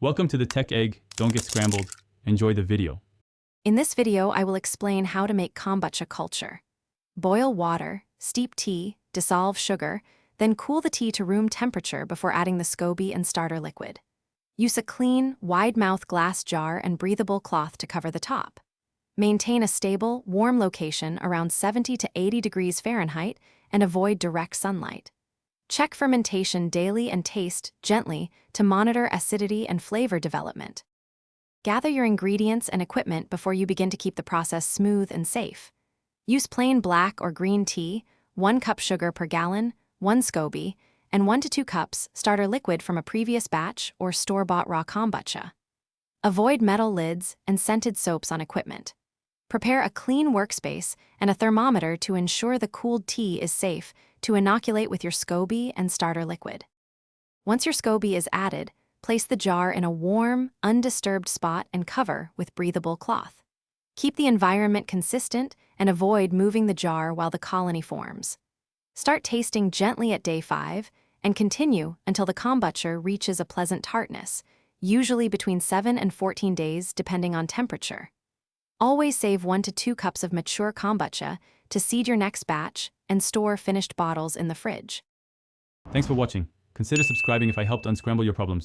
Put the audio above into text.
Welcome to the Tech Egg. Don't get scrambled. Enjoy the video. In this video, I will explain how to make kombucha culture. Boil water, steep tea, dissolve sugar, then cool the tea to room temperature before adding the SCOBY and starter liquid. Use a clean, wide-mouth glass jar and breathable cloth to cover the top. Maintain a stable, warm location around 70 to 80 degrees Fahrenheit and avoid direct sunlight. Check fermentation daily and taste gently to monitor acidity and flavor development. Gather your ingredients and equipment before you begin to keep the process smooth and safe. Use plain black or green tea, 1 cup sugar per gallon, 1 SCOBY, and 1 to 2 cups starter liquid from a previous batch or store-bought raw kombucha. Avoid metal lids and scented soaps on equipment. Prepare a clean workspace and a thermometer to ensure the cooled tea is safe to inoculate with your SCOBY and starter liquid. Once your SCOBY is added, place the jar in a warm, undisturbed spot and cover with breathable cloth. Keep the environment consistent and avoid moving the jar while the colony forms. Start tasting gently at day 5 and continue until the kombucha reaches a pleasant tartness, usually between 7 and 14 days depending on temperature. Always save 1 to 2 cups of mature kombucha to seed your next batch and store finished bottles in the fridge. Thanks for watching. Consider subscribing if I helped unscramble your problems.